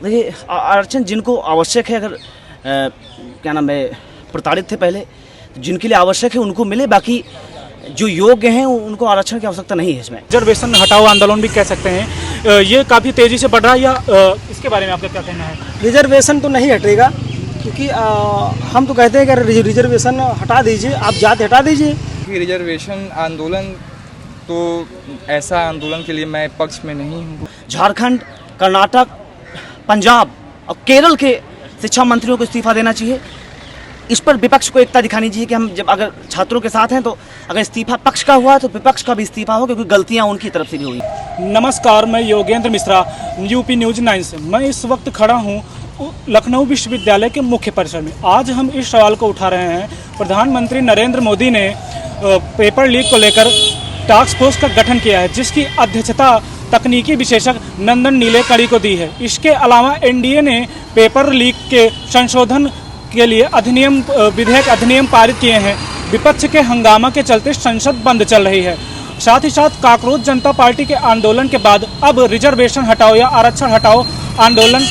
देखिए, आरक्षण जिनको आवश्यक है, अगर क्या नाम है, प्रताड़ित थे पहले, तो जिनके लिए आवश्यक है उनको मिले, बाकी जो योग्य हैं उनको आरक्षण की आवश्यकता नहीं है। इसमें रिजर्वेशन हटाओ आंदोलन भी कह सकते हैं, ये काफ़ी तेज़ी से बढ़ रहा है, या इसके बारे में आपका क्या कहना है? रिजर्वेशन तो नहीं हटेगा, क्योंकि हम तो कहते हैं कि रिजर्वेशन हटा दीजिए, आप जाति हटा दीजिए। रिजर्वेशन आंदोलन तो ऐसा आंदोलन के लिए मैं पक्ष में नहीं हूँ। झारखंड, कर्नाटक, पंजाब और केरल के शिक्षा मंत्रियों को इस्तीफा देना चाहिए। इस पर विपक्ष को एकता दिखानी चाहिए कि हम जब अगर छात्रों के साथ हैं तो अगर इस्तीफा पक्ष का हुआ तो विपक्ष का भी इस्तीफा हो, क्योंकि गलतियां उनकी तरफ से भी हुई। नमस्कार, मैं योगेंद्र मिश्रा, यूपी न्यूज़ 9 से। मैं इस वक्त खड़ा हूँ लखनऊ विश्वविद्यालय के मुख्य परिसर में। आज हम इस सवाल को उठा रहे हैं, प्रधानमंत्री नरेंद्र मोदी ने पेपर लीक को लेकर टास्क फोर्स का गठन किया है, जिसकी अध्यक्षता तकनीकी विशेषज्ञ नंदन नीलेकणी को दी है। इसके अलावा एनडीए ने पेपर लीक के संशोधन के लिए विधेयक अधिनियम पारित किए हैं। विपक्ष के हंगामा के चलते संसद बंद चल रही है। साथ ही साथ काकरोच जनता पार्टी के आंदोलन के बाद अब रिजर्वेशन हटाओ या आरक्षण हटाओ आंदोलन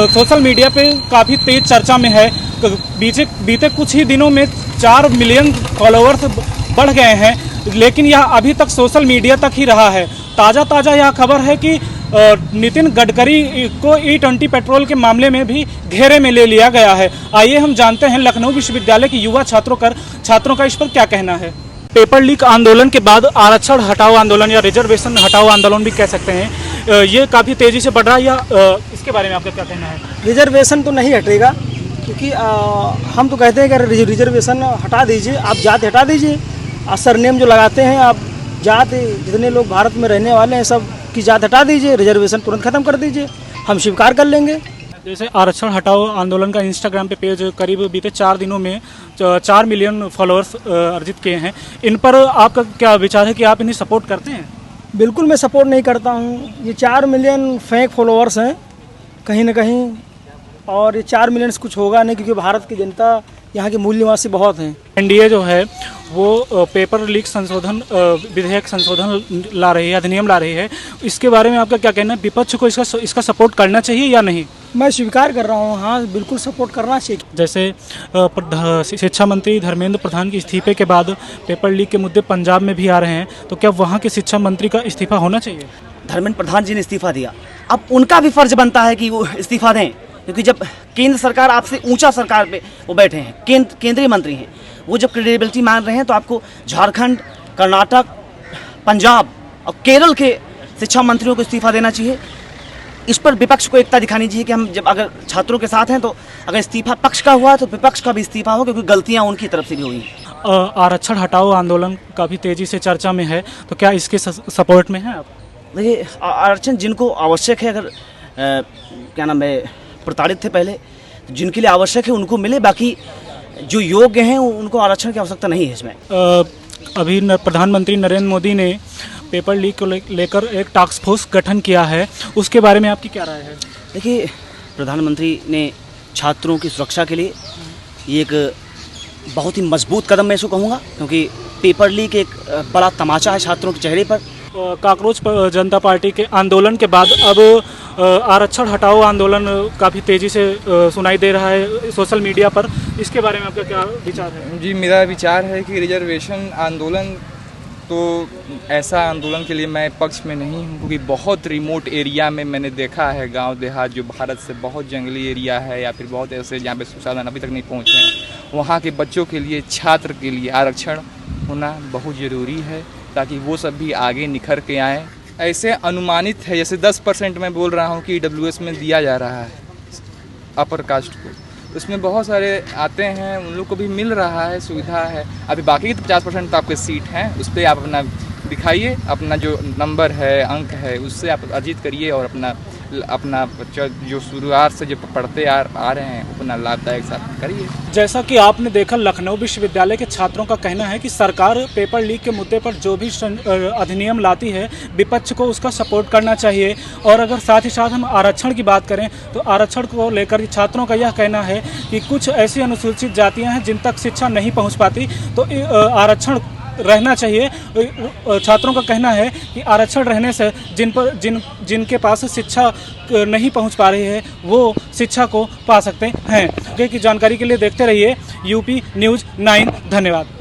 सोशल मीडिया पे काफ़ी तेज चर्चा में है। बीते कुछ ही दिनों में 4 मिलियन फॉलोअर्स बढ़ गए हैं, लेकिन यह अभी तक सोशल मीडिया तक ही रहा है। ताज़ा यह खबर है कि नितिन गडकरी को E20 पेट्रोल के मामले में भी घेरे में ले लिया गया है। आइए हम जानते हैं लखनऊ विश्वविद्यालय के युवा छात्रों का इस पर क्या कहना है। पेपर लीक आंदोलन के बाद आरक्षण हटाओ आंदोलन या रिजर्वेशन हटाओ आंदोलन भी कह सकते हैं, ये काफ़ी तेज़ी से बढ़ रहा है, या इसके बारे में आपका क्या कहना है? रिजर्वेशन तो नहीं हटेगा, क्योंकि हम तो कहते हैं कि रिजर्वेशन हटा दीजिए, आप जाति हटा दीजिए। सरनेम जो लगाते हैं आप, जाति जितने लोग भारत में रहने वाले हैं सब की जात हटा दीजिए, रिजर्वेशन तुरंत खत्म कर दीजिए, हम स्वीकार कर लेंगे। जैसे आरक्षण हटाओ आंदोलन का इंस्टाग्राम पे पेज करीब बीते 4 दिनों में 4 मिलियन फॉलोअर्स अर्जित किए हैं। इन पर आपका क्या विचार है कि आप इन्हें सपोर्ट करते हैं? बिल्कुल मैं सपोर्ट नहीं करता हूँ। ये 4 मिलियन फेक फॉलोअर्स हैं कहीं ना कहीं, और ये 4 मिलियन से कुछ होगा नहीं, क्योंकि भारत की जनता, यहाँ के मूल निवासी बहुत हैं। एनडीए जो है वो पेपर लीक विधेयक संशोधन ला रही है, अधिनियम ला रही है। इसके बारे में आपका क्या कहना है? विपक्ष को इसका सपोर्ट करना चाहिए या नहीं? मैं स्वीकार कर रहा हूँ, हाँ बिल्कुल सपोर्ट करना चाहिए। जैसे शिक्षा मंत्री धर्मेंद्र प्रधान के इस्तीफे के बाद पेपर लीक के मुद्दे पंजाब में भी आ रहे हैं, तो क्या वहाँ के शिक्षा मंत्री का इस्तीफा होना चाहिए? धर्मेंद्र प्रधान जी ने इस्तीफा दिया, अब उनका भी फर्ज बनता है कि वो इस्तीफा दें, क्योंकि जब केंद्र सरकार आपसे ऊंचा सरकार पे वो बैठे हैं, केंद्रीय मंत्री हैं, वो जब क्रेडिबिलिटी मांग रहे हैं तो आपको झारखंड, कर्नाटक, पंजाब और केरल के शिक्षा मंत्रियों को इस्तीफा देना चाहिए। इस पर विपक्ष को एकता दिखानी चाहिए कि हम जब अगर छात्रों के साथ हैं तो अगर इस्तीफा पक्ष का हुआ तो विपक्ष का भी इस्तीफा हो, क्योंकि गलतियां उनकी तरफ से भी हुई। आरक्षण हटाओ आंदोलन काफ़ी तेज़ी से चर्चा में है, तो क्या इसके सपोर्ट में हैं आप? देखिए, आरक्षण जिनको आवश्यक है, अगर क्या नाम है, प्रताड़ित थे पहले, तो जिनके लिए आवश्यक है उनको मिले, बाकी जो योग्य हैं उनको आरक्षण की आवश्यकता नहीं है। इसमें अभी प्रधानमंत्री नरेंद्र मोदी ने पेपर लीक को लेकर एक टास्क फोर्स गठन किया है, उसके बारे में आपकी क्या राय है? देखिए, प्रधानमंत्री ने छात्रों की सुरक्षा के लिए ये एक बहुत ही मजबूत कदम मैं इसको कहूँगा, क्योंकि पेपर लीक एक बड़ा तमाचा है छात्रों के चेहरे पर। काकरोच जनता पार्टी के आंदोलन के बाद अब आरक्षण हटाओ आंदोलन काफ़ी तेज़ी से सुनाई दे रहा है सोशल मीडिया पर। इसके बारे में आपका क्या विचार है? जी, मेरा विचार है कि रिजर्वेशन आंदोलन तो ऐसा आंदोलन के लिए मैं पक्ष में नहीं हूँ, क्योंकि बहुत रिमोट एरिया में मैंने देखा है, गांव देहात जो भारत से बहुत जंगली एरिया है, या फिर बहुत ऐसे जहाँ पे संसाधन अभी तक नहीं पहुँचे हैं, वहाँ के बच्चों के लिए, छात्र के लिए आरक्षण होना बहुत ज़रूरी है, ताकि वो सब भी आगे निखर के आएँ। ऐसे अनुमानित है, जैसे 10% मैं बोल रहा हूँ कि EWS में दिया जा रहा है अपर कास्ट को, उसमें बहुत सारे आते हैं, उन लोग को भी मिल रहा है, सुविधा है। अभी बाकी 50% तो आपके सीट हैं, उस पर आप अपना दिखाइए, अपना जो नंबर है, अंक है, उससे आप अर्जित करिए और अपना जो शुरुआत से जो पढ़ते आ रहे हैं अपना लाभदायक साथ करिए। जैसा कि आपने देखा, लखनऊ विश्वविद्यालय के छात्रों का कहना है कि सरकार पेपर लीक के मुद्दे पर जो भी अधिनियम लाती है, विपक्ष को उसका सपोर्ट करना चाहिए। और अगर साथ ही साथ हम आरक्षण की बात करें तो आरक्षण को लेकर छात्रों का यह कहना है कि कुछ ऐसी अनुसूचित जातियाँ हैं जिन तक शिक्षा नहीं पहुँच पाती, तो आरक्षण रहना चाहिए। छात्रों का कहना है कि आरक्षण रहने से जिनके पास शिक्षा नहीं पहुंच पा रही है वो शिक्षा को पा सकते हैं। आगे की जानकारी के लिए देखते रहिए यूपी न्यूज़ 9। धन्यवाद।